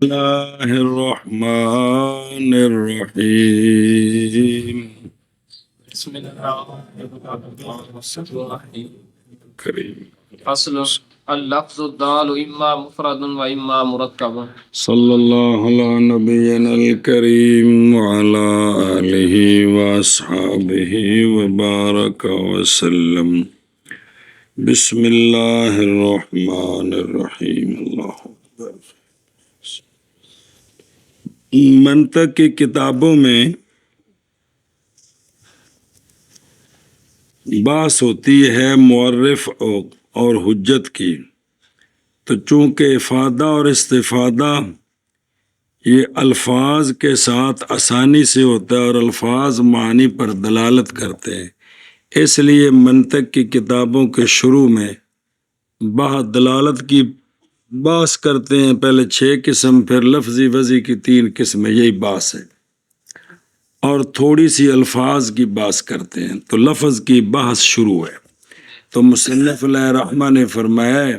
الله الرحمن الرحيم. بسم الله الرحمن الرحيم. كريم. فصل اللفظ الضال إما مفرد وإما مركب. صلى الله على نبينا الكريم وعلى آله وأصحابه وبارك وسلم. بسم الله الرحمن الرحيم. اللہ اکبر. منطق کی کتابوں میں بحث ہوتی ہے معرف اور حجت کی، تو چونکہ افادہ اور استفادہ یہ الفاظ کے ساتھ آسانی سے ہوتا ہے اور الفاظ معنی پر دلالت کرتے ہیں، اس لیے منطق کی کتابوں کے شروع میں دلالت کی بحث کرتے ہیں. پہلے 6 قسم، پھر لفظی وضعی کی 3 قسمیں، یہی بحث ہے، اور تھوڑی سی الفاظ کی بحث کرتے ہیں. تو لفظ کی بحث شروع ہے. تو مصنف علیہ الرحمہ نے فرمایا ہے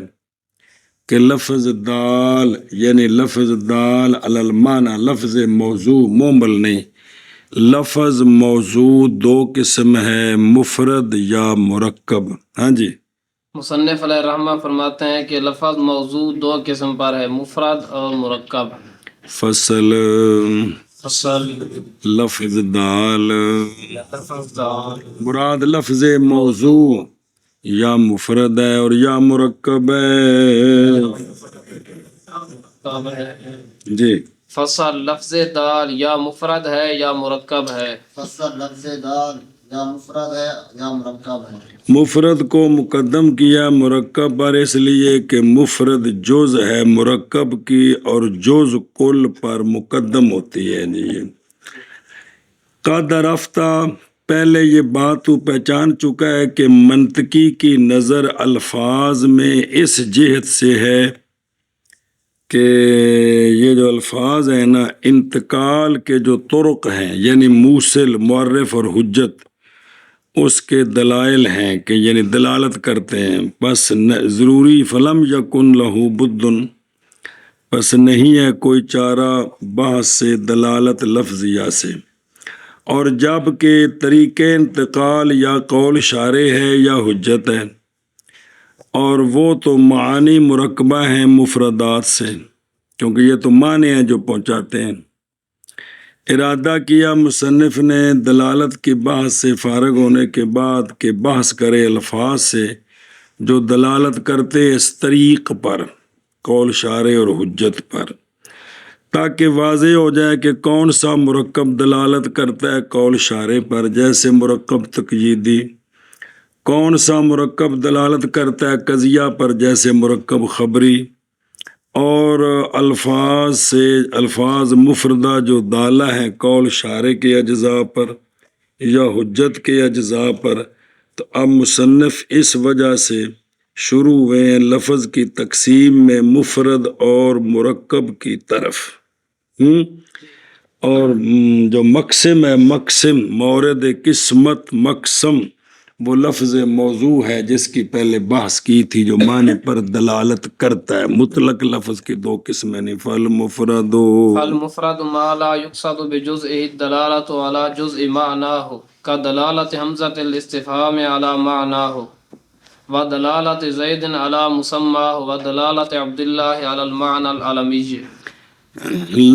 کہ لفظ دال یعنی لفظ دال علی المعنی، لفظ موضوع مومل نہیں، لفظ موضوع 2 قسم ہے، مفرد یا مرکب. ہاں جی، مصنف علیہ الرحمہ فرماتے ہیں کہ لفظ موضوع 2 قسم پر ہے، مفرد اور مرکب. فصل لفظ دال مراد لفظ موضوع یا مفرد ہے اور یا مرکب ہے. جی، فصل لفظ دال یا مفرد ہے یا مرکب ہے. فصل لفظ دال یا مفرد ہے یا مرکب ہے. مفرد کو مقدم کیا مرکب پر اس لیے کہ مفرد جز ہے مرکب کی اور جز کل پر مقدم ہوتی ہے. جی، قد رفتہ پہلے یہ بات تو پہچان چکا ہے کہ منطقی کی نظر الفاظ میں اس جہت سے ہے کہ یہ جو الفاظ ہیں نا، انتقال کے جو طرق ہیں یعنی موصل، معرف اور حجت، اس کے دلائل ہیں کہ یعنی دلالت کرتے ہیں. بس ضروری فلم یکن لہو بدن، بس نہیں ہے کوئی چارہ بحث سے دلالت لفظیہ سے. اور جب کہ طریقے انتقال یا قول شارع ہے یا حجت ہے، اور وہ تو معانی مرکبہ ہیں مفردات سے، کیونکہ یہ تو معنی ہیں جو پہنچاتے ہیں. ارادہ کیا مصنف نے دلالت کی بحث سے فارغ ہونے کے بعد کہ بحث کرے الفاظ سے جو دلالت کرتے اس طریق پر، قول شارع اور حجت پر، تاکہ واضح ہو جائے کہ کون سا مرکب دلالت کرتا ہے قول شارع پر، جیسے مرکب تقییدی. کون سا مرکب دلالت کرتا ہے قضیہ پر، جیسے مرکب خبری. اور الفاظ سے الفاظ مفردہ جو دالہ ہیں قول شارع کے اجزاء پر یا حجت کے اجزاء پر. تو اب مصنف اس وجہ سے شروع ہوئے ہیں لفظ کی تقسیم میں مفرد اور مرکب کی طرف. اور جو مقسم ہے، مقسم مورد قسمت، مقسم وہ لفظ موضوع ہے جس کی پہلے بحث کی تھی، جو معنی پر دلالت کرتا ہے. مطلق لفظ کی 2 قسمیں نہیں، فالمفرد المفرد ما لا يقصد بجزئه الدلالة على جزء معناه كدلالة حمزة الاستفهام على معناه ودلالة زيد على مسماه ودلالة عبد الله على المعنى العلمي.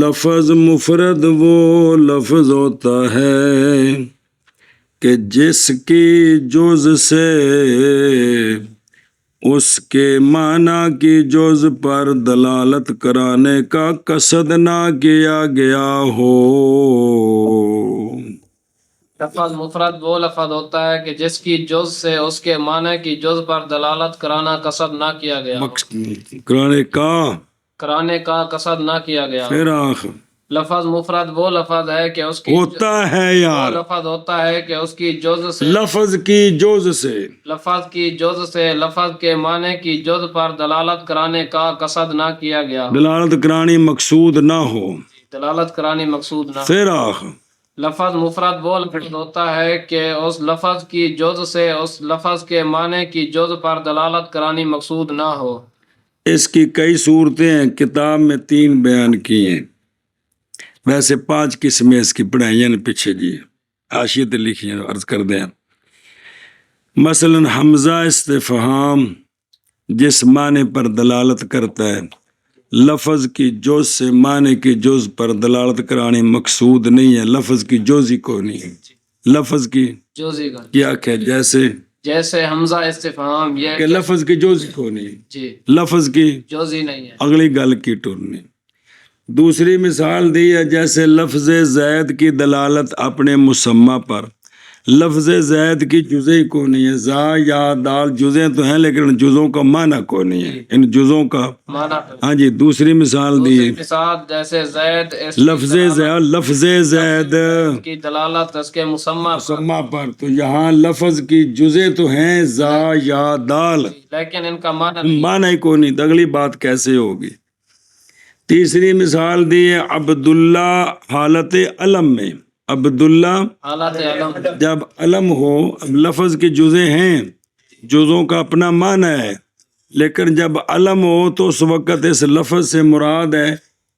لفظ مفرد وہ لفظ ہوتا ہے کہ جس کی جز سے اس کے معنی کی جز پر دلالت کرانے کا قصد نہ کیا گیا ہو. لفظ مفرد وہ لفظ ہوتا ہے کہ جس کی جز سے اس کے معنی کی جز پر دلالت کرانا قصد نہ کیا گیا ہو. کرانے کا قصد نہ کیا گیا ہو. پھر آخر لفظ مفرد وہ لفظ ہے کہ اس کی ہوتا ہے یار، وہ لفظ ہوتا ہے کہ اس کی جز سے لفظ کی جز سے لفظ کی جز سے لفظ کے معنی کی جز پر دلالت کرانے کا قصد نہ کیا گیا ہو. دلالت کرانی مقصود نہ ہو. دلالت کرانی مقصود نہ ہو. پھر آخر لفظ مفرد وہ لفظ ہوتا ہے کہ اس لفظ کی جز سے اس لفظ کے معنی کی جز پر دلالت کرانی مقصود نہ ہو. اس کی کئی صورتیں ہیں، کتاب میں 3 بیان کی ہیں، ویسے 5 قسمیں اس کی پڑھائیں ہیں پیچھے جی حاشیت لکھی ہیں، عرض کر دیں۔ مثلا حمزہ استفہام جس معنی پر دلالت کرتا ہے، لفظ کی جز سے معنی کی جز پر دلالت کرانی مقصود نہیں ہے، لفظ کی جز ہی کو نہیں ہے، لفظ کی جوزی کا کیا کہ جیسے حمزہ استفہام یہ کہ لفظ کی جز ہی کو نہیں، جی لفظ کی جوزی نہیں ہے۔ اگلی گل کی ٹورنی۔ دوسری مثال دی ہے جیسے لفظ زید کی دلالت اپنے مسمى پر، لفظ زید کی جزیں کو نہیں ہے، زا یا دال جزیں تو ہیں لیکن جزوں کا معنی کو نہیں ہے، ان جزوں کا معنی ہاں جی۔ دوسری مثال دی دوسری ہے مثال جیسے زید لفظ زید کی دلالت اس کے مسمى مسمى پر، تو یہاں لفظ کی جزیں تو ہیں زا یا دال، لیکن ان کا معنی نہیں۔ معنی کو نہیں، اگلی بات کیسے ہوگی۔ تیسری مثال دی ہے عبداللہ حالت علم میں، عبداللہ حالت علم جب علم ہو، اب لفظ کی جزیں ہیں، جزوں کا اپنا معنی ہے، لیکن جب علم ہو تو اس وقت اس لفظ سے مراد ہے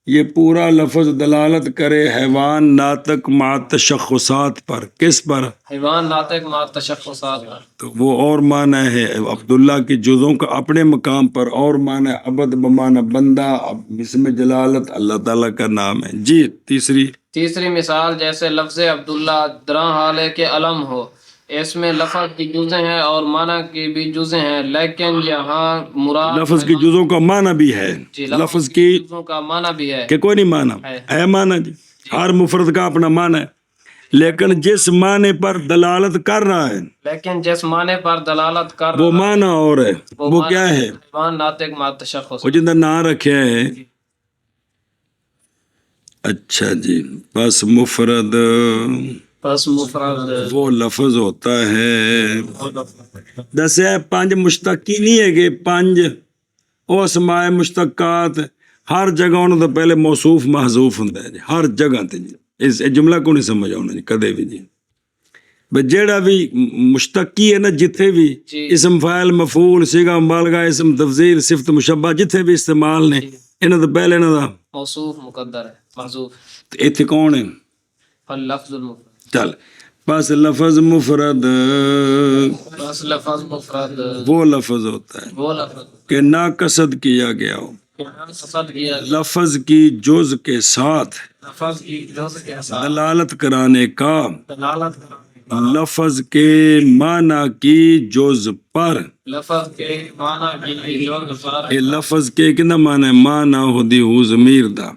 یہ پورا لفظ دلالت کرے حیوان ناطق مع تشخصات پر، کس پر؟ حیوان ناطق مع تشخصات پر، تو وہ اور معنی ہے عبداللہ کی جزوں کا اپنے مقام پر، اور معنی عبد بمعنی بندہ، اس میں جلالت اللہ تعالیٰ کا نام ہے جی۔ تیسری مثال جیسے لفظ عبداللہ دراں حالے کے علم ہو، اس میں لفظ کی جزیں ہیں اور معنی کی بھی جزیں ہیں، لیکن یہاں مراد لفظ کی جزوں کا معنی بھی ہے، جی لفظ کی جزوں کا معنی بھی ہے کہ کوئی نہیں معنی ہے معنی جی، ہر مفرد کا اپنا معنی ہے، لیکن جس معنی پر دلالت کر رہا ہے لیکن جس معنی پر دلالت کر وہ معنی اور ہے، وہ کیا ہے؟ حیوان ناطق مع تشخص۔ وہ جندہ نہ رکھے ہے۔ اچھا جی، بس مفرد پس مفرد وہ لفظ ہوتا ہے، دسے 5 مشتقی نہیں ہے کہ 5 وہ اسماء مشتقات، ہر جگہ انہوں تو پہلے موصوف محذوف ہوں جی، ہر جگہ تے جی، اس جملہ کو نہیں سمجھ آنا جی کدے بھی جی، جیڑا بھی مشتقی ہے نا، جتھے بھی اسم فاعل مفعول صیغہ مبالغہ اسم تفضیل صفت مشبہ جتھے بھی استعمال نے، انہوں تو پہلے انہوں دا موصوف مقدر ہے محذوف، ایتھے کون ہے؟ فاللفظ المفرد، چل بس لفظ مفرد بس لفظ مفرد وہ لفظ ہوتا ہے وہ لفظ کہ نا قصد کیا گیا ہو، قصد کیا لفظ کی جز کے ساتھ لفظ کی جز کے ساتھ دلالت کرانے کا، دلالت کرنے لفظ کے معنی کی جز پر، لفظ کے معنی کی جز پر، یہ لفظ کے کنا معنی معنی ہو دی ہو ضمیر دا،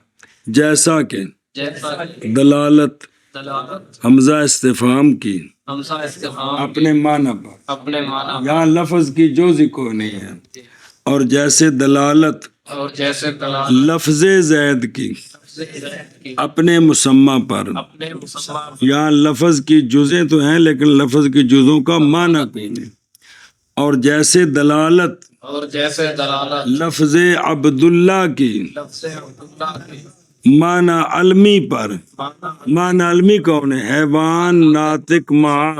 جیسا کہ جیسا دلالت دلالت حمزہ استفہام کی حمزہ استفہام اپنے معنی پر، اپنے معنی یہاں لفظ کی جز ہی کوئی نہیں ہے، اور جیسے دلالت اور جیسے دلالت لفظ زید کی کی اپنے مسمى پر، اپنے مسمى یہاں لفظ کی جزیں تو ہیں لیکن لفظ کی جزوں کا معنی کوئی نہیں، اور جیسے دلالت اور جیسے دلالت لفظ عبداللہ کی لفظ عبداللہ کی معنی علمی پر، معنی معنی علمی کون ہے؟ حیوان ناطق مع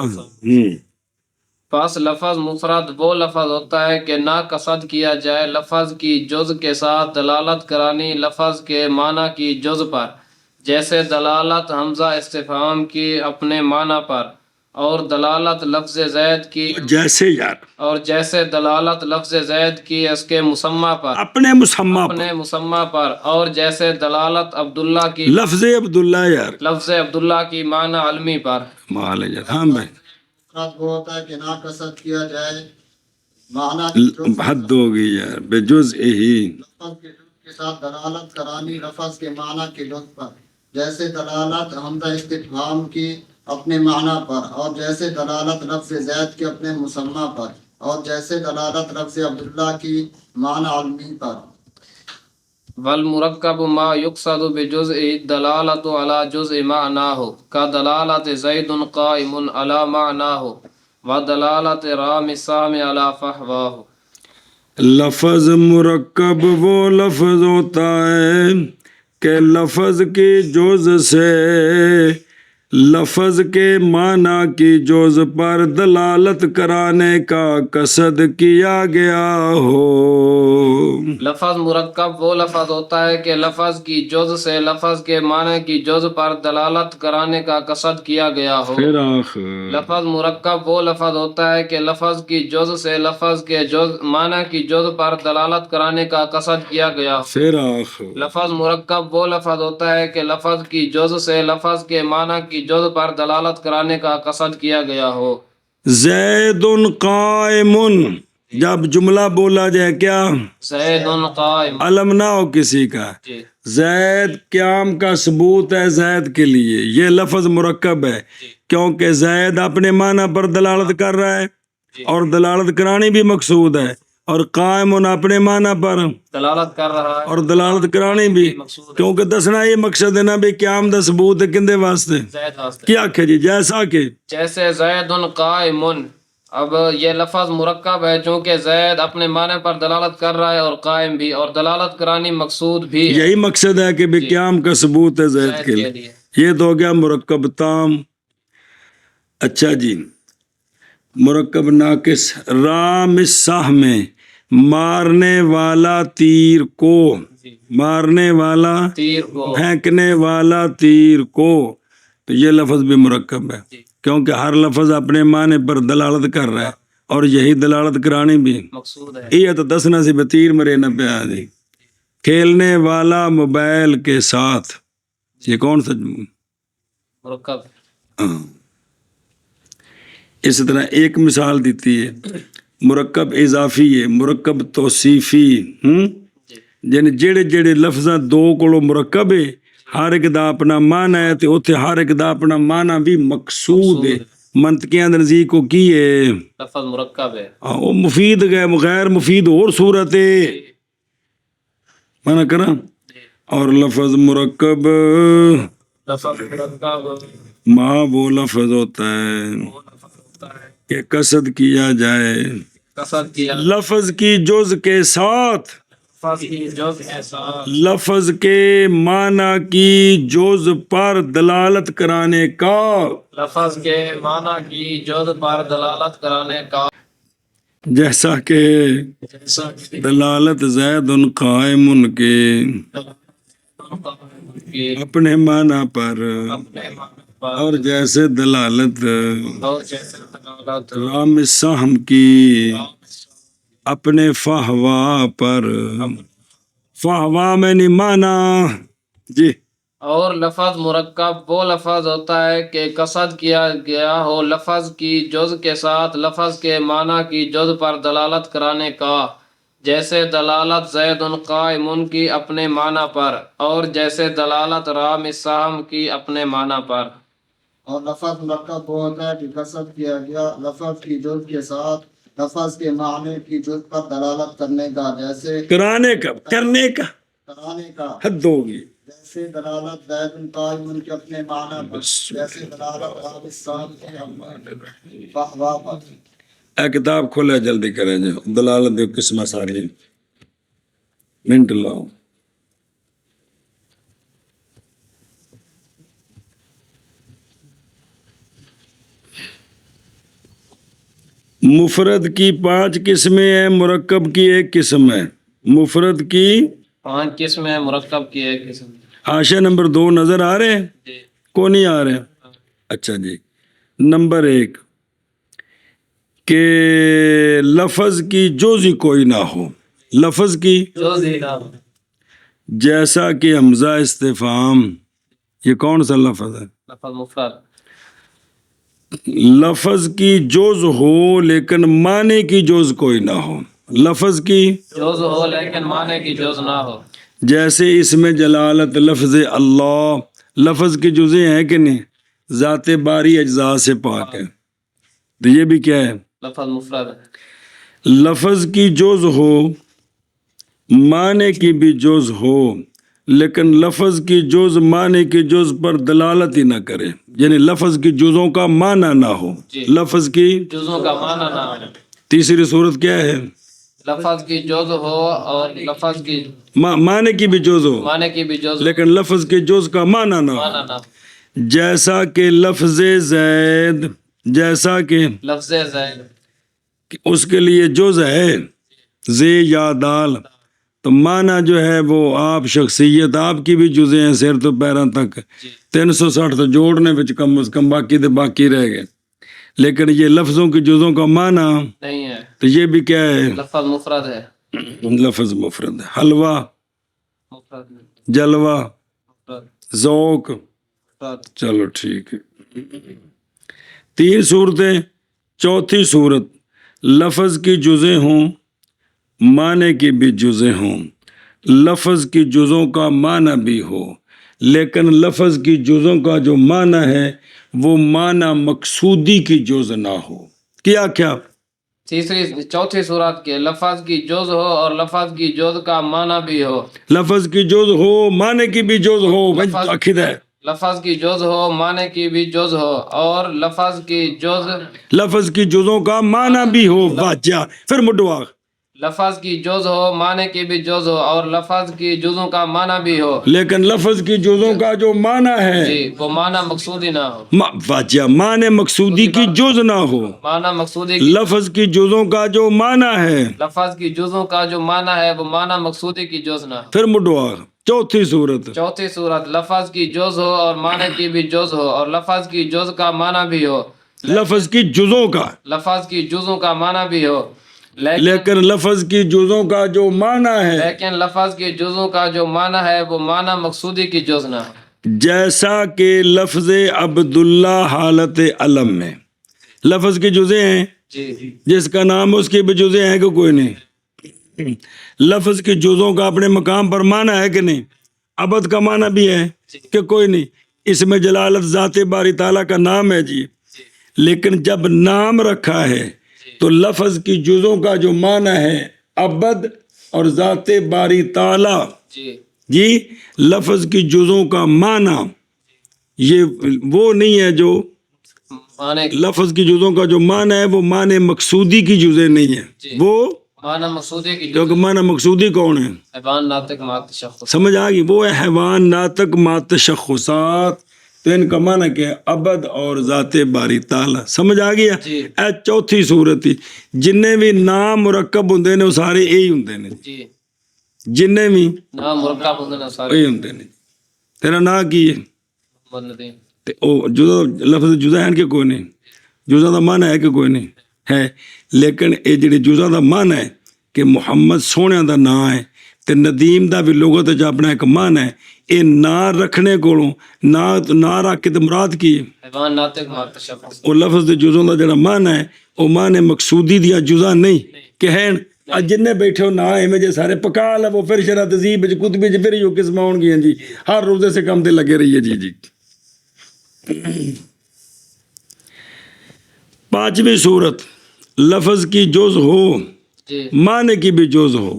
پس لفظ مفرد وہ لفظ ہوتا ہے کہ نہ قصد کیا جائے لفظ کی جز کے ساتھ دلالت کرانی لفظ کے معنی کی جز پر، جیسے دلالت حمزہ استفہام کی اپنے معنی پر، اور دلالت لفظ زید کی جیسے یار اور جیسے دلالت لفظ زید کی اس کے مسمى پر اپنے مسمى پر، اپنے مسمى پر، اور جیسے دلالت عبداللہ کی لفظ عبداللہ یار لفظ عبداللہ کی معنی علمی پر۔ مال ہے یار، ہاں بھائی مفرد وہ ہوتا ہے کہ نا قصد کیا جائے معنی کی جز حد ہوگی یار، بے جز ہی لفظ کے جز کے ساتھ دلالت کرانی لفظ کے معنی کے جز پر، جیسے دلالت حمزہ استفہام کی اپنے معنی پر، اور جیسے دلالت لفظ زید کے اپنے مسمى پر، اور جیسے دلالت لفظ عبداللہ کی معنی علمی پر۔ والمرکب ما یقصد بجزء الدلالۃ علی جزء معناہ کدلالۃ زید قائم علی معناہ ودلالۃ رام السام علی فحواہ۔ لفظ مرکب وہ لفظ ہوتا ہے کہ لفظ کی جز سے لفظ کے معنی کی جوز پر دلالت کرانے کا قصد کیا گیا ہو. لفظ مرکب وہ لفظ ہوتا ہے کہ لفظ کی جز سے لفظ کے معنی کی جز پر دلالت کرانے کا قصد کیا گیا ہو. پھر آخر لفظ مرکب وہ لفظ ہوتا ہے کہ لفظ کی جز سے لفظ کے جز معنی کی جز پر دلالت کرانے کا قصد کیا گیا ہو. پھر آخر لفظ مرکب وہ لفظ ہوتا ہے کہ لفظ کی جز سے لفظ کے معنی کی جز پر دلالت کرانے کا قصد کیا گیا ہو. زید قائم، جب جملہ بولا جائے کیا زید قائم. علم نہ ہو کسی کا، جی زید قیام کا ثبوت ہے زید کے لیے، یہ لفظ مرکب ہے کیونکہ زید اپنے معنی پر دلالت کر رہا ہے اور دلالت کرانی بھی مقصود ہے، اور قائم اپنے معنی پر دلالت کر رہا ہے اور دلالت کرانی بھی، مقصود کیونکہ دسنا یہ مقصد ہے نا بھی قیام دا ثبوت ہے کندے واسطے زید واسطے. کیا کہ جی جیسا کہ جیسے زید قائم، اب یہ لفظ مرکب ہے چونکہ زید اپنے معنی پر دلالت کر رہا ہے اور قائم بھی، اور دلالت کرانی مقصود بھی ہے یہی مقصد ہے کہ بھی قیام کا ثبوت ہے زید کے لیے. یہ تو ہو گیا مرکب تام. اچھا جی، مرکب ناقص رام السہم میں مارنے والا تیر کو، مارنے والا تیر کو، پھینکنے والا تیر کو، تو یہ لفظ بھی مرکب ہے کیونکہ ہر لفظ اپنے معنی پر دلالت کر رہا ہے اور یہی دلالت کرانی بھی مقصود ہے. یہ تو دسنا سی تیر مرے نہ پیا جی. کھیلنے والا موبائل کے ساتھ، یہ کون سا مرکب. ہاں. اسی طرح ایک مثال دیتی ہے مرکب اضافی ہے، مرکب توصیفی. یعنی جڑے جڑے لفظاں دو کولو مرکب ہے، ہر ایک دا اپنا معنی ہے تے اوتھے ہر ایک دا اپنا معنی بھی مقصود ہے. منطقیاں دے نزدیک کو کی ہے لفظ مرکب ہے. وہ مفید گئے غیر مفید اور صورت ہے منع کرا. اور لفظ مرکب لفظ مرکب ماں وہ لفظ ہوتا ہے کہ قصد کیا جائے قصد کیا لفظ کی جز کے ساتھ، لفظ کی جز کے ساتھ لفظ کے معنی کی جز پر دلالت کرانے کا، لفظ کے معنی کی جز پر دلالت کرانے کا، جیسا کہ جیسا کہ دلالت زید قائم کے اپنے معنی پر، اپنے معنی پر، اور جیسے دلالت اور جیسے دلالت رام السہم کی اپنے فہوا پر. فہوا میں نہیں مانا جی. اور لفظ مرکب وہ لفظ ہوتا ہے کہ قصد کیا گیا ہو لفظ کی جز کے ساتھ لفظ کے معنی کی جز پر دلالت کرانے کا، جیسے دلالت زید قائم کی اپنے معنی پر، اور جیسے دلالت رام السہم کی اپنے معنی پر. اور لفظ مرکب وہ ہوتا ہے کہ قصد کیا گیا لفظ کی جز کے ساتھ لفظ کے معنی کی جز پر دلالت کرنے کا، جیسے کرانے کا، کرنے کا کرانے کا، حد ہوگی. جیسے دلالت زید قائم کے اپنے معنی پر، جیسے دلالت رام السہم کے فہوا پر. اے کتاب کھولے جلدی کریں جو دلالت دیو قسمہ ساری منٹ لاؤ. مفرد کی 5 قسمیں ہیں، مرکب کی 1 قسم ہے. مفرد کی 5 قسم ہے، مرکب کی 1 قسم. حاشیہ نمبر 2 نظر آ رہے ہیں؟ جی کو نہیں آ رہے؟ اچھا جی. نمبر 1 کہ لفظ کی جز ہی کوئی نہ ہو، لفظ کی جز ہی نہ، جیسا کہ حمزہ استفہام، یہ کون سا لفظ ہے؟ لفظ مفرد. لفظ کی جز ہو لیکن معنی کی جز کوئی نہ ہو، لفظ کی جز ہو لیکن معنی کی جز نہ ہو. جیسے اس میں جلالت لفظ اللہ، لفظ کی جزیں ہیں کہ نہیں؟ ذات باری اجزاء سے پاک ہے، تو یہ بھی کیا ہے؟ لفظ مفرد ہے. لفظ کی جز ہو، معنی کی بھی جز ہو، لیکن لفظ کی جز معنی کی جز پر دلالت ہی نہ کرے، یعنی لفظ کی جزوں کا معنی نہ ہو، لفظ کی جزوں کا معنی نہ ہو. تیسری صورت کیا ہے؟ لفظ کی جز ہو اور لفظ کی معنی کی بھی جز ہو معنی کی بھی جز لیکن لفظ کے جز کا معنی نہ ہو. معنی نہ ہو. جیسا کہ لفظ زید، جیسا کہ لفظ زید اس کے لیے جز ہے زی یا دال، تو معنی جو ہے وہ آپ شخصیت آپ کی بھی جزیں ہیں سر تو پیروں تک، 360 تو جوڑنے وچ کم از کم باقی تو باقی رہ گئے، لیکن یہ لفظوں کی جزوں کا معنی نہیں ہے، تو یہ بھی کیا ہے؟ لفظ مفرد ہے، لفظ مفرد ہے۔ حلوہ، مفرد جلوہ، مفرد ذوق، مفرد۔ چلو ٹھیک ہے۔ 3 صورتیں۔ چوتھی صورت لفظ کی جزیں ہوں، معنی کی بھی جزیں ہوں، لفظ کی جزوں کا معنی بھی ہو، لیکن لفظ کی جزوں کا جو معنی ہے وہ معنی مقصودی کی جز نہ ہو۔ کیا کیا؟ چوتھی صورت کے لفظ کی جز ہو اور لفظ کی جز کا معنی بھی ہو، لفظ کی جز ہو، معنی کی بھی جز ہو، عقید ہے، لفظ کی جز ہو، معنی کی بھی جز ہو، اور لفظ کی جز، لفظ کی جزوں کا معنی بھی ہو، واجہ پھر مڈوا، لفظ کی جز ہو، معنی کی بھی جز ہو، اور لفظ کی جزوں کا معنی بھی ہو، لیکن لفظ کی جزوں کا جو معنی ہے جی وہ معنی مقصودی نہ ہو، واجہ معنی مقصودی کی جز نہ ہو، معنی مقصودی کی، لفظ کی جزوں کا جو معنی ہے لفظ کی جزوں کا جو معنی ہے وہ معنی مقصودی کی جز نہ ہو۔ پھر مڈوا۔ چوتھی صورت چوتھی صورت لفظ کی جز ہو اور معنی کی بھی جز ہو، اور لفظ کی جز کا معنی بھی ہو، لفظ کی جزوں کا، لفظ کی جزوں کا معنی بھی ہو، لیکن لفظ کی جزوں کا جو معنی ہے لیکن لفظ کی جزوں کا جو معنی ہے وہ معنی مقصودی کی جز نہ ہو۔ جیسا کہ لفظ عبداللہ حالت علم میں لفظ کی جزیں ہیں، جی جس کا نام اس کی بھی جزیں ہیں کہ کوئی نہیں، لفظ کی جزوں کا اپنے مقام پر معنی ہے کہ نہیں، عبد کا معنی بھی ہے کہ کوئی نہیں، اس میں جلالت ذات باری تعالیٰ کا نام ہے جی، لیکن جب نام رکھا ہے تو لفظ کی جزوں کا جو معنی ہے عبد اور ذات باری تعالیٰ، جی جی لفظ کی جزوں کا معنی یہ وہ نہیں ہے جو معنی لفظ کی جزوں کا جو معنی ہے وہ معنی مقصودی کی جزیں نہیں ہیں، وہ معنی مقصودی کی جز، کیونکہ معنی مقصودی کون ہے؟ حیوان ناطق مات تشخص، سمجھ آ گئی؟ وہ ہے حیوان ناطق ما تشخصات، تو ان کا معنی کیا ہے؟ عبد اور ذات باری تعالیٰ۔ سمجھ آ گیا؟ جی اے چوتھی صورت ہی جننے بھی نام مرکب ہوندے نے وہ سارے یہی ہوندے نے، جی جننے بھی نام مرکب ہوندے نے سارے، یہی ہوندے نے۔ تیرا نا کی ہے؟ محمد ندیم، تے او جزا لفظ جزا ہے کہ کوئی نہیں، جزا دا معنی ہے کہ کوئی نہیں ہے، لیکن اے جڑے جزا دا معنی ہے کہ محمد سونے دا نام ہے تے ندیم دا بھی لغت وچ اپنا ایک معنی ہے، اے نا رکھنے کولوں نا رکھ کے تے مراد کی ہے؟ حیوان ناطق مات تشخص، وہ لفظ دے جزوں دا جڑا معنی ہے وہ معنی مقصودی دیا جزا نہیں کہ ہیں جن بیٹھے ہو نہ ایویں جے سارے پکا لو پھر شرح تہذیب وچ کتب وچ پھر یو قسم آن گیا جی، ہر روزے سے کم تے لگے رہیے جی جی۔ 5ویں صورت لفظ کی جز ہو، جی معنی کی بھی جز ہو،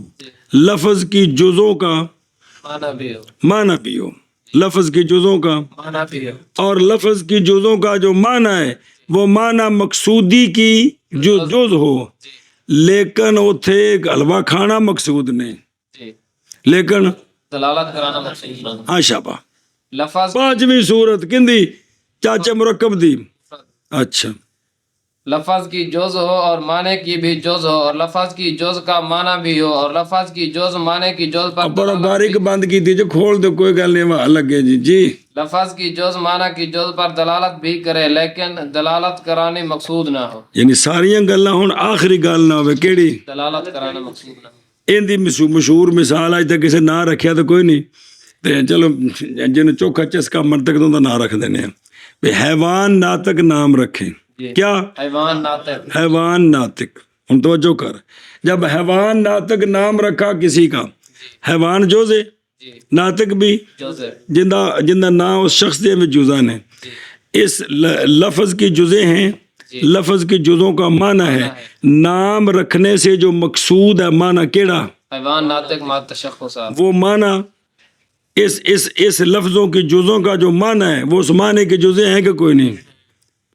لفظ کی جزوں کا معنی بھی ہو، معنی بھی ہو، لفظ کی جزوں کا معنی بھی ہو، اور لفظ کی جزوں کا جو معنی ہے وہ معنی مقصودی کی جو جز ہو، لیکن اتھے حلوہ کھانا مقصود نہیں، جی لیکن دلالت کرانا مقصود نہ ہو۔ شابہ۔ لفظ 5ویں صورت کندی چاچا مرکب دی، اچھا لفظ کی جز ہو اور معنی کی بھی جز ہو، اور لفظ کی جز کا معنی بھی ہو، اور لفظ کی جز معنی کی جز پر پر باریک بند کی تھی جو کھول دو کوئی گل نہیں وہاں لگے جی جی۔ لفظ کی جز معنی کی جز پر دلالت بھی کرے لیکن دلالت کرانی مقصود نہ ہو، یعنی ساریاں گلاں ہن آخری گل نہ ہوئے کیڑی؟ دلالت کرانا مقصود نہ ہو۔ ان دی مشہور مثال اج تک کسی نہ رکھیا تو کوئی نہیں، تے چلو جن چوکھا چسکا منطق تو نہ رکھ دینے ہیں بے حیوان ناطق نام رکھیں، کیا حیوان ناطق، حیوان ناطق، ہم توجہ کر، جب حیوان ناطق نام رکھا کسی کا، حیوان جوز ہے جی ناطق بھی جز ہے، جندہ نام اس شخص دے میں جزاں ہیں، اس لفظ کی جزیں ہیں، لفظ کی جزوں کا معنی ہے، نام رکھنے سے جو مقصود ہے معنی کیڑا؟ حیوان ناطق ما تشخص، وہ معنی اس لفظوں کی جزوں کا جو معنی ہے وہ اس معنی کی جزیں ہیں کہ کوئی نہیں،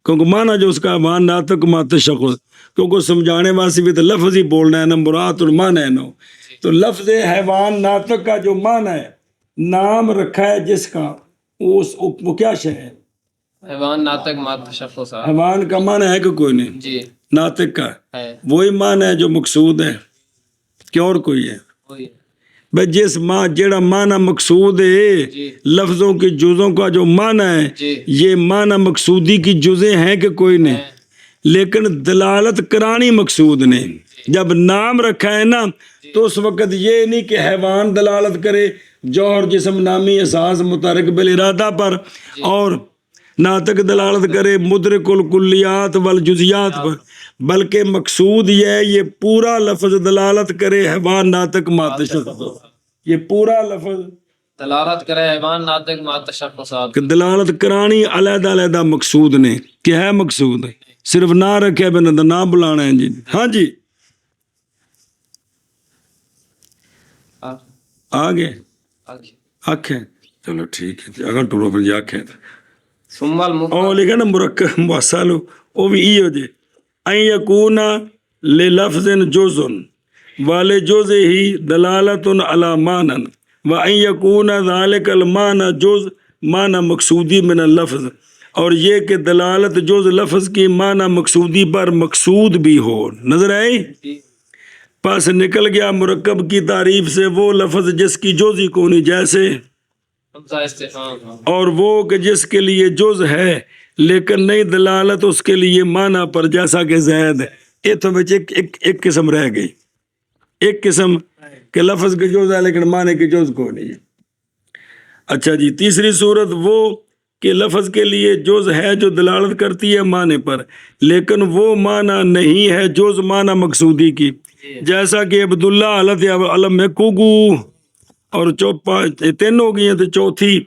کیونکہ معنی جو اس کا حیوان ناطق ما تشخص، کیونکہ سمجھانے واسطے بھی تو لفظ ہی بولنا ہے نا، مراد المعنی ہے نا، تو لفظ حیوان ناطق کا جو معنی ہے نام رکھا ہے جس کا وہ کیا شے ہے؟ حیوان ناطق ما تشخص حیوان کا معنی ہے کہ کوئی نہیں؟ جی ناطق کا ہے وہی معنی ہے جو مقصود ہے کہ اور کوئی ہے؟ وہی بھائی جس جیڑا معنی مقصود ہے جی لفظوں کی جزوں کا جو معنی ہے جی یہ معنی مقصودی کی جزیں ہیں کہ کوئی نہیں؟ ہے لیکن دلالت کرانی مقصود نہیں. جب نام رکھا ہے نا تو اس وقت یہ نہیں کہ حیوان دلالت کرے جوہر جسم نامی احساس متحرک بالارادہ پر اور ناطق دلالت کرے مدرک الکلیات والجزیات پر، بلکہ مقصود یہ ہے یہ پورا لفظ دلالت کرے حیوان ناطق ما تشخص. یہ پورا لفظ دلالت کرے حیوان ناطق ما تشخصات. کہ دلالت کرانی علیحدہ علیحدہ مقصود نے کہ ہے مقصود ہے، صرف نہ رکھے بنا تو نہ بلانا ہے. جی ہاں جی آگے آنکھیں چلو ٹھیک ہے جی اگر ٹورو پر جی آنکھیں ثم المفرد او لکھا نا مرکب موصل او بھی ای ہو جائے ان یکون للفظ جزء والے جزء ہی دلالت علی معنی و ان یکون ذلک المعنی جزء معنی مقصودی من اللفظ، اور یہ کہ دلالت جز لفظ کی معنی مقصودی پر مقصود بھی ہو. نظر آئی؟ پس نکل گیا مرکب کی تعریف سے وہ لفظ جس کی جز ہی کونی، جیسے حمزہ استفہام اور وہ کہ جس کے لیے جز ہے لیکن نہیں دلالت اس کے لیے معنی پر، جیسا کہ زید ہے. یہ تو بچے ایک قسم رہ گئی، ایک قسم کہ لفظ کے جز ہے لیکن معنی کے جز کو نہیں ہے. اچھا جی تیسری صورت وہ کہ لفظ کے لیے جز ہے جو دلالت کرتی ہے معنی پر لیکن وہ معنی نہیں ہے جز معنی مقصودی کی، جیسا کہ عبداللہ علت علم میں کوگو، اور تین ہو گئی ہیں تو چوتھی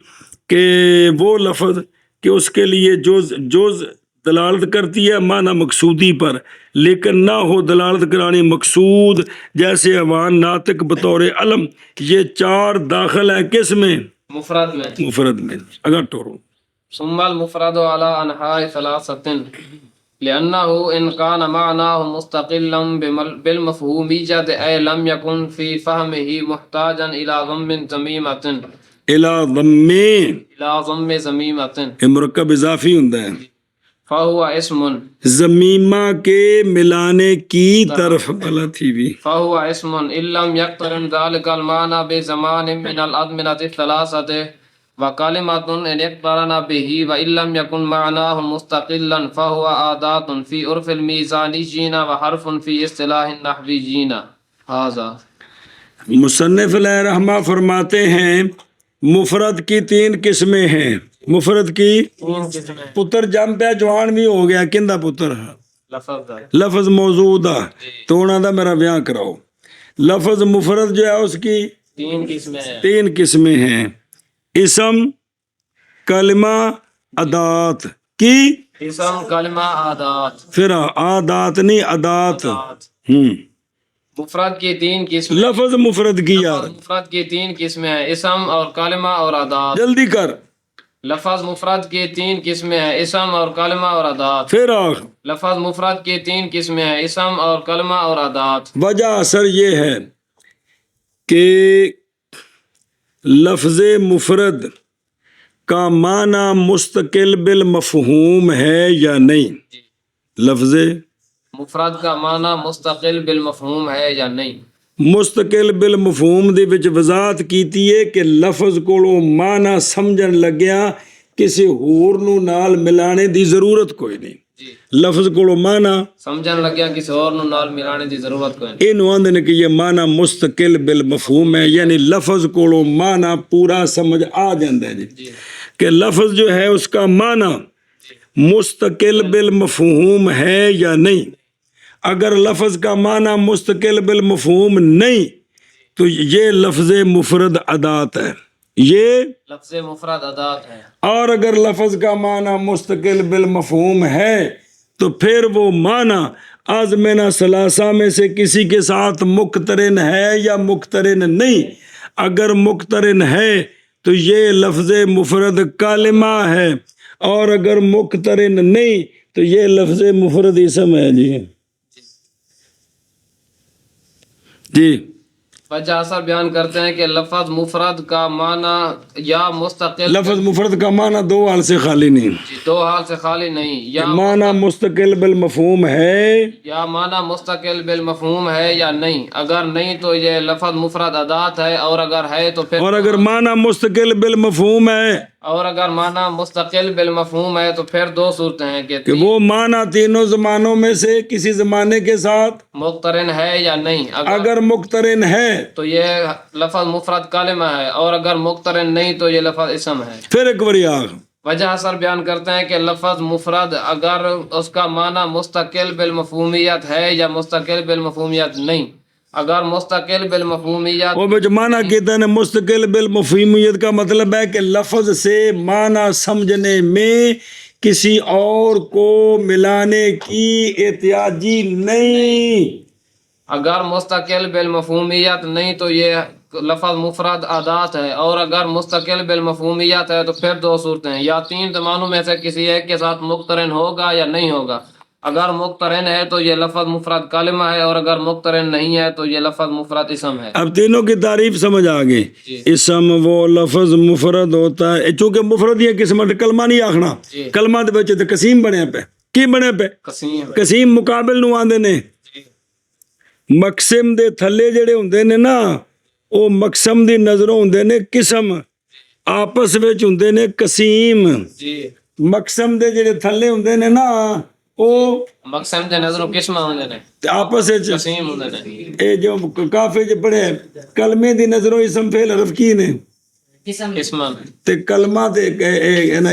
کہ وہ لفظ کہ اس کے لیے جز دلالت کرتی ہے معنی مقصودی پر لیکن نہ ہو دلالت کرانی مقصود، جیسے حیوان ناطق بطور علم. یہ چار داخل ہیں کس میں؟ مفرد میں. مفرد میں. اگر ٹورو ثم المفرد على أنحاء ثلاثة لأنه إن كان معناه مستقلا بالمفهومية أي لم يكن في فهمه محتاجا إلى ضم ضميمة إلى ضم ضميمة یہ مرکب اضافی ہوتا ہے فهو اسم زمیمہ کے ملانے کی طرف غلطی بھی. فهو اسم إن لم يقترن ذلك المعنى بزمان من الأزمنة الثلاثة وكلمة إن اقترن به وإن لم يكن معناه مستقلا فهو أداة في عرف الميزانيين وحرف في اصطلاح النحويين. هذا مصنف علیہ رحمہ فرماتے ہیں مفرد کی تین قسمیں ہیں. مفرد کی پتر جم پہ جوان بھی ہو گیا کندہ پتر لفظ موجودہ تو انہوں دا میرا بیان کراؤ. لفظ مفرد جو ہے اس کی تین قسمیں ہیں، اسم کلمہ ادات کی. اسم کلمہ عادات پھر عادات نہیں ادات. مفرد کی تین قسمیں. لفظ مفرد کی یار مفرد کی تین قسمیں ہیں، اسم اور کلمہ اور عادات. جلدی کر. لفظ مفرد کی تین قسمیں ہیں، اسم اور کلمہ اور عادات. پھر لفظ مفرد کی تین قسمیں ہیں، اسم اور کلمہ اور عادات. وجہ اثر یہ ہے کہ لفظ مفرد کا معنی مستقل بالمفہوم ہے یا نہیں. لفظ مفرد کا معنی مستقل بالمفہوم ہے یا نہیں. مستقل بالمفہوم دے وچ وضاحت کیتی ہے کہ لفظ کو معنی سمجھن لگیا کسی ہور نو نال ملانے دی ضرورت کوئی نہیں. لفظ کو معنی سمجھن لگیا کسی اور نو نال ملانے دی ضرورت کوئی نہیں. اینو آندے نے کہ یہ معنی مستقل بالمفہوم ہے، یعنی لفظ کو معنی پورا سمجھ آ جاندہ ہے جی کہ لفظ جو ہے اس کا معنی مستقل بالمفہوم ہے یا نہیں. اگر لفظ کا معنی مستقل بالمفہوم نہیں تو یہ لفظ مفرد ادات ہے، یہ لفظ مفرد ادات ہے. اور اگر لفظ کا معنی مستقل بالمفہوم ہے تو پھر وہ معنی آزمینہ ثلاثہ میں سے کسی کے ساتھ مقترن ہے یا مقترن نہیں. اگر مقترن ہے تو یہ لفظ مفرد کلمہ ہے، اور اگر مقترن نہیں تو یہ لفظ مفرد اسم ہے. جی وجہ اثر بیان کرتے ہیں کہ لفظ مفرد کا معنی یا مستقل لفظ مفرد کا معنی دو حال سے خالی نہیں، دو حال سے خالی نہیں، یا معنی مستقل بالمفہوم ہے یا معنی مستقل بالمفہوم ہے یا نہیں، اگر نہیں تو یہ لفظ مفرد ادات ہے، اور اگر ہے تو پھر اور اگر معنی مستقل بالمفہوم ہے اور اگر معنی مستقل بالمفہوم ہے تو پھر دو صورتیں ہیں کہ وہ معنی تینوں زمانوں میں سے کسی زمانے کے ساتھ مقترن ہے یا نہیں، اگر مقترن ہے تو یہ لفظ مفرد کلمہ ہے، اور اگر مقترن نہیں تو یہ لفظ اسم ہے۔ پھر ایک باری آخ وجہ اثر بیان کرتے ہیں کہ لفظ مفرد اگر اس کا معنی مستقل بالمفہومیت ہے یا مستقل بالمفہومیت نہیں، اگر مستقل بالمفہومیت وہ جو معنی کہتے ہیں مستقل بالمفہومیت کا مطلب ہے کہ لفظ سے معنی سمجھنے میں کسی اور کو ملانے کی احتیاجی نہیں، اگر مستقل بالمفہومیت نہیں تو یہ لفظ مفرد ادات ہے، اور اگر مستقل بالمفہومیت ہے تو پھر دو صورتیں ہیں، یا تین زمانوں میں سے کسی ایک کے ساتھ مقترن ہوگا یا نہیں ہوگا۔ اگر مقترن ہے تو یہ لفظ مفرد کلمہ ہے، اور اگر مقترن نہیں ہے تو یہ لفظ مفرد اسم ہے۔ اب تینوں کی تعریف سمجھ آگئی۔ اسم وہ لفظ مفرد ہوتا ہے، چونکہ مفرد یہ قسم کلمہ نہیں آخنا، کلمہ دے بچے تے قسیم بنے پہ، کی بنے پہ قسیم قسیم مقابل نو آندے نے، مقسم دے تھلے جڑے ہوندے نے نا او مقسم دی نظروں ہوندے نے قسم، آپس وچ ہوندے نے قسیم، جی مقسم دے جڑے تھلے ہوندے نے نا او مقسم دے نظروں قسم ہوندے نے، آپس وچ قسیم ہوندے نے۔ اے جو کافی جو پڑھے کلمے دی نظروں اسم فعل حرف کی نے اسم تے کلمہ تے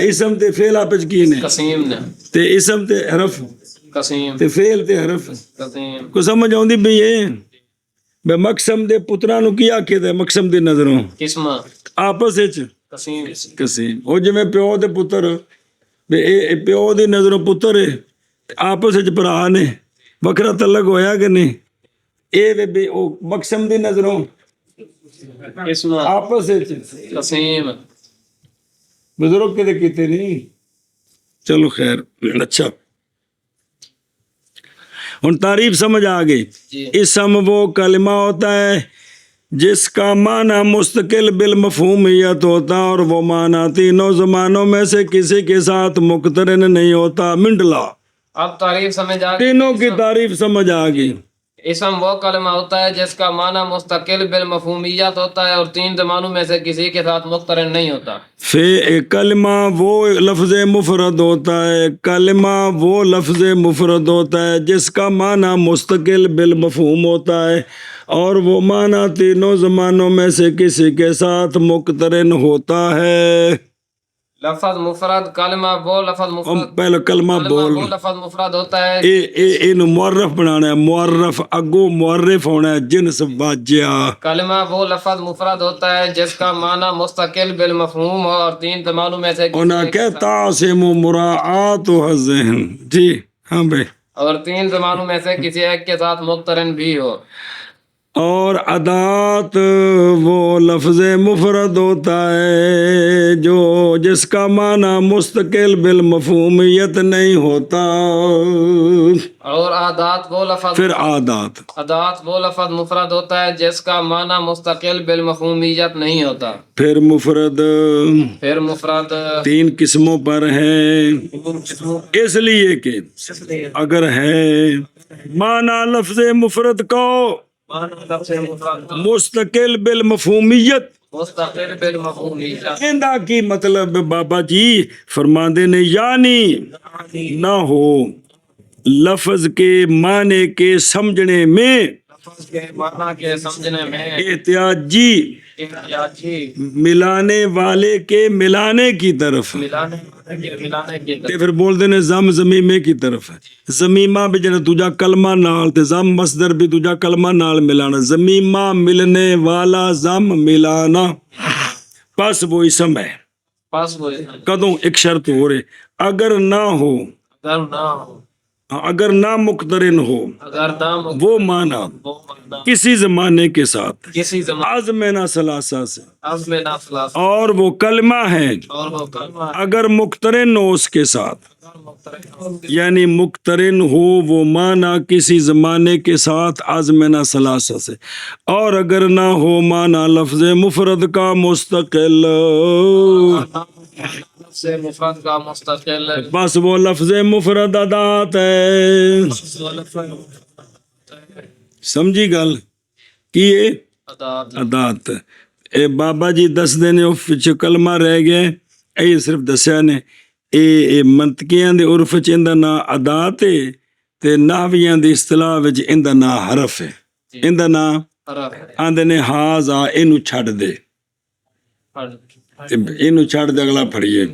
اسم تے فعل آپس کی نے قسیم نے، تے اسم تے حرف قسیم تے فعل تے حرف قسیم کو سمجھ آؤندی بھی یہ بے مقسم دے پتراں نو کی آکھے دے مقسم دی نظروں قسم آپس وچ قسیم قسیم، او جویں پیو تے پتر بے اے پیو دی نظروں پتر ہے آپس وچ بھرا نے وکھرا تعلق ہویا کہ نہیں، اے بے او مقسم دی نظروں قسم آپس وچ قسیم بزرگ کے دے کیتے نہیں، چلو خیر اچھا۔ ہن تعریف سمجھ آ گئی۔ اسم وہ کلمہ ہوتا ہے جس کا معنی مستقل بالمفہومیت ہوتا اور وہ معنی تینوں زمانوں میں سے کسی کے ساتھ مقترن نہیں ہوتا۔ منڈلا اب تعریف سمجھ آ گئی۔ تینوں کی تعریف سمجھ آ گئی۔ اسم وہ کلمہ ہوتا ہے جس کا معنی مستقل بالمفہومیت ہوتا ہے اور تین زمانوں میں سے کسی کے ساتھ مقترن نہیں ہوتا۔ کلمہ وہ لفظ مفرد ہوتا ہے، کلمہ وہ لفظ مفرد ہوتا ہے جس کا معنی مستقل بالمفہوم ہوتا ہے اور وہ معنی تینوں زمانوں میں سے کسی کے ساتھ مقترن ہوتا ہے۔ لفظ مفرد کلمہ وہ لفظ مفرد پہلے کلمہ بول وہ لفظ مفرد ہوتا ہے اینو معرف بنانا ہے، معرف اگو معرف ہونا ہے، جنس واجہ۔ کلمہ وہ لفظ مفرد ہوتا ہے جس کا معنی مستقل بالمفہوم ہو اور تین زمانوں میں سے انہاں کہتا عاصم مراعات ذہن، جی ہاں بھائی، اور تین زمانوں میں سے کسی ایک کے ساتھ مقترن بھی ہو۔ اور ادات وہ لفظ مفرد ہوتا ہے جو جس کا معنی مستقل بالمفہومیت نہیں ہوتا۔ اور عادات وہ لفظ پھر عادات عادات وہ لفظ مفرد ہوتا ہے جس کا معنی مستقل بالمفہومیت نہیں ہوتا۔ پھر مفرد پھر مفرد تین قسموں پر ہے، اس لیے کہ اگر ہے معنی لفظ مفرد کو مستقل بالمفہومیت مستقل بالمفہومیت ایندا کی مطلب بابا جی فرماندے نے یعنی نہ ہو لفظ کے معنی کے سمجھنے میں لفظ کے معنی کے سمجھنے میں احتیاجی احتیاجی ملانے والے کے ملانے کی طرف ملانے کی تے پھر بول دینے زم زمیمے کی طرف زمیمہ بھی جنہ تجا کلمہ نال تے زم مصدر بھی تجا کلمہ نال ملانا، زمیمہ ملنے والا زم ملانا، پس وہ اسم ہے۔ پاس وہ کدوں ایک شرط ہو رہے اگر نہ ہو، اگر نہ ہو، اگر نہ مقترن ہو اگر نام وہ معنی وہ معنی کسی زمانے کے ساتھ کسی زمان آزمینہ ثلاثہ سے عزم نافلاس اور وہ کلمہ ہے اور وہ کلمہ اگر مقترن ہو اس کے ساتھ یعنی مقترن ہو وہ معنی کسی زمانے کے ساتھ ازمنہ ثلاثہ سے، اور اگر نہ ہو معنی لفظ مفرد کا مستقل، سے مفرد کا مستقل، بس وہ لفظ مفرد ادات ہے۔ سمجھی گل کی ادات؟ اے بابا جی دس دینے وچ کلمہ رہ گئے، اے صرف دسیا نے اے منطقیاں دے عرف وچ ایندا نام ادات ہے تے نحویاں دی اصطلاح وچ ایندا نام حرف ہے۔ ایندا نام آندے نے ہاذا، اینو چھڈ دے، اینو چھڈ دے، اگلا پڑھیے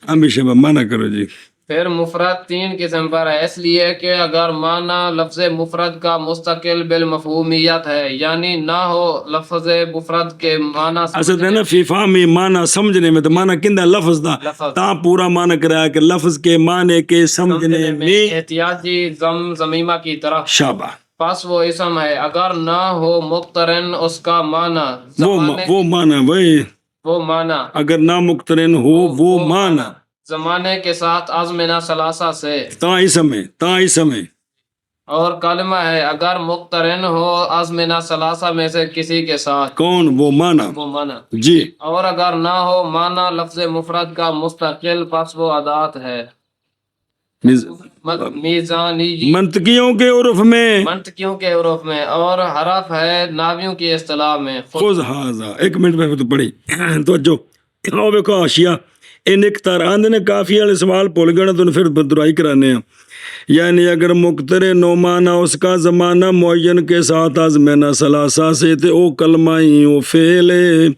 ہمیشہ منع کرو جی۔ پھر مفرد تین قسم پر ہے، اس لیے کہ اگر معنی لفظ مفرد کا مستقل بالمفہومیت ہے، یعنی نہ ہو لفظ مفرد کے معنی اصل ہے نا فی فہمی معنی سمجھنے میں، تو معنی کندہ لفظ دا تا پورا معنی کرایا کہ لفظ کے معنی کے سمجھنے میں احتیاطی ضمیمہ کی طرح شابہ، پس وہ اسم ہے اگر نہ ہو مقترن اس کا معنی، وہ معنی وہی، وہ معنی اگر نہ مقترن ہو وہ معنی زمانے کے ساتھ ازمنہ ثلاثہ سے، تا اسم ہے، تا اسم ہے، اور کلمہ ہے اگر مقترن ہو ازمنہ ثلاثہ میں سے کسی کے ساتھ، کون وہ معنی وہ معنی جی، اور اگر نہ ہو معنی لفظ مفرد کا مستقل، پس وہ ادات ہے میزانی منطقیوں کے عرف میں، منطقیوں کے عرف میں، اور حرف ہے ناویوں کی اصطلاح میں۔ خذ ہاذا، ایک منٹ میں تو پڑھی توجہ، او ویکھو آشیا ان اکتار آندے نے کافی والے سوال بھول گئے تو پھر درائی کرانے ہیں، یعنی اگر مقترن و معنی اس کا زمانہ معین کے ساتھ ازمنہ ثلاثہ سے تے او کلمہ ہی او فعل ہے،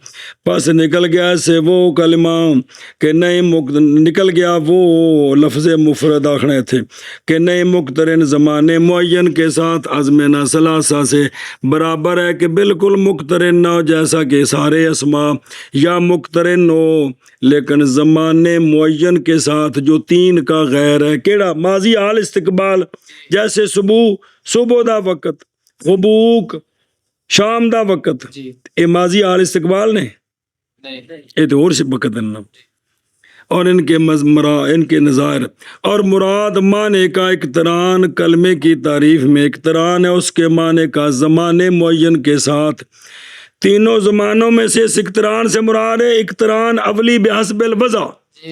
پس نکل گیا سے وہ کلمہ کہ نہیں نکل گیا وہ لفظ مفرد آخنے تھے کہ نہیں مقترن زمانے معین کے ساتھ ازمنہ ثلاثہ سے برابر ہے کہ بالکل مقترن نہ ہو جیسا کہ سارے اسماء، یا مقترن ہو لیکن زمانے معین کے ساتھ جو تین کا غیر ہے، کیڑا؟ ماضی حال استقبال، جیسے صبح دا وقت، غبوک شام دا وقت، اے ماضی حال استقبال نے، اے تو اور سے وقت ہے نا، اور ان کے نظائر اور مراد معنی کا اقتران، کلمے کی تعریف میں اقتران ہے اس کے معنی کا زمانے معین کے ساتھ، تینوں زمانوں میں سے اس اقتران سے مراد ہے اقتران اولی بحسب الوضع،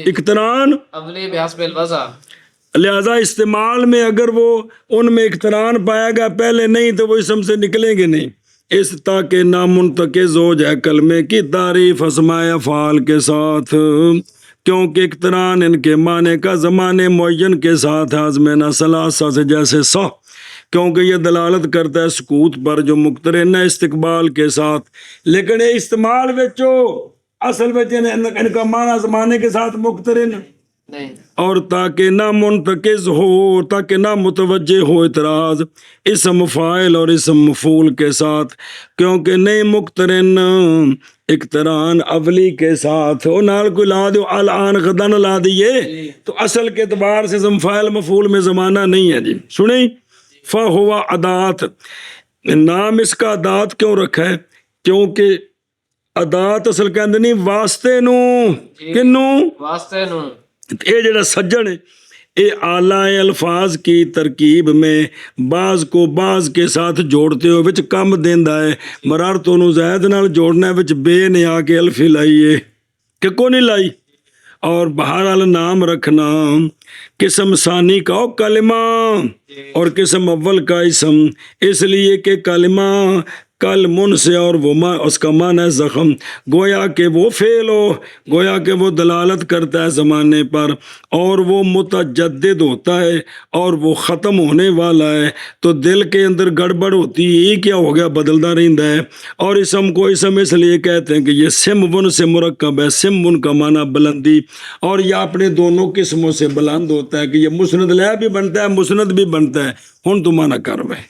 اقتران اولی بحسب الوضع، لہذا استعمال میں اگر وہ ان میں اقتران پائے گا پہلے نہیں تو وہ اسم سے نکلیں گے نہیں، اس تاکہ نامنتقض ہو جائے کلمے کی تعریف اسماء افعال کے ساتھ، کیونکہ اقتران ان کے معنی کا زمانے معین کے ساتھ ازمنہ ثلاثہ سے، جیسے صح، کیونکہ یہ دلالت کرتا ہے سکوت پر جو مقترن ہے استقبال کے ساتھ، لیکن یہ استعمال وچو اصل وچ ان کا معنی زمانے کے ساتھ مقترن نہیں، اور تاکہ نہ منتقض ہو، تاکہ نہ متوجہ ہو اعتراض اسم فاعل اور اسم مفعول کے ساتھ، کیونکہ نئے مقترن اقتران اولی کے ساتھ او نال کو لا دو الان غدن لا دیے تو اصل کے اعتبار سے اسم فاعل مفعول میں زمانہ نہیں ہے جی، سنیں فہو ادات، نام اس کا ادات کیوں رکھا ہے؟ کیونکہ ادات اصل کے اندر نہیں واسطے نو، کنوں واسطے نو، اے جڑا سجن ہے اے اعلی الفاظ کی ترکیب میں بعض کو بعض کے ساتھ جوڑتے ہو وچ کم دیندا ہے، مرارتوں نو زائد نال جوڑنا وچ بے نے آ کے الف لائیے کہ کو نہیں لائی، اور بہرحال نام رکھنا قسم ثانی کا کلمہ اور قسم اول کا اسم، اس لیے کہ کلمہ کل من سے اور وہ اس کا معنی ہے زخم، گویا کہ وہ فعل ہو، گویا کہ وہ دلالت کرتا ہے زمانے پر، اور وہ متجدد ہوتا ہے اور وہ ختم ہونے والا ہے، تو دل کے اندر گڑبڑ ہوتی ہے یہ کیا ہو گیا بدلتا رہتا ہے، اور اسم کو اسم اس لیے کہتے ہیں کہ یہ سم ون سے مرکب ہے، سم ون کا معنی بلندی، اور یہ اپنے دونوں قسموں سے بلند ہوتا ہے کہ یہ مسند لہ بھی بنتا ہے مسند بھی بنتا ہے، ہن تو معنی کر بھائی۔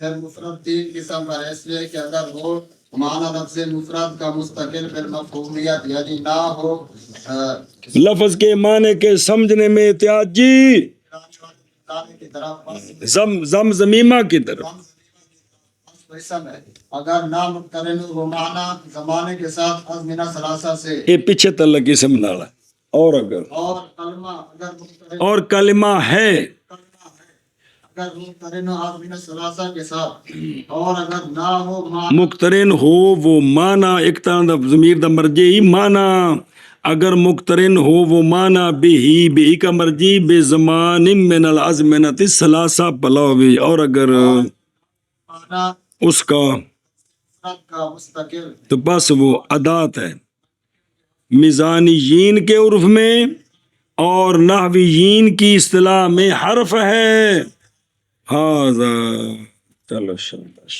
پھر مفرد تین قسم پر ہے، اس لیے کہ اگر وہ معنی لفظ مفرد کا مستقل بالمفہومیت یعنی نہ ہو لفظ کے معنی کے سمجھنے میں احتیاط جی، کی طرف زم زمیمہ کی طرف، اسم ہے اگر نہ مقترن وہ معنی زمانے کے ساتھ ازمنہ ثلاثہ سے، یہ پیچھے تعلق اسم نال ہے، اور اگر اور کلمہ اگر مقترن اور کلمہ ہے اگر مقترن ہو من ثلاثہ کے ساتھ اور اگر نہ ہو مقترن ہو وہ معنی ایک طرح ضمیر دا مرجعی معنی اگر مقترن ہو وہ معنی بہی کا مرجی بے زمان من الازمنۃ الثلاثہ پلاوی اور اگر معنی اس کا مفرد کا مستقل تو بس وہ ادات ہے میزانیین کے عرف میں اور نحویین کی اصطلاح میں حرف ہے. ہاذا چلو شاباش.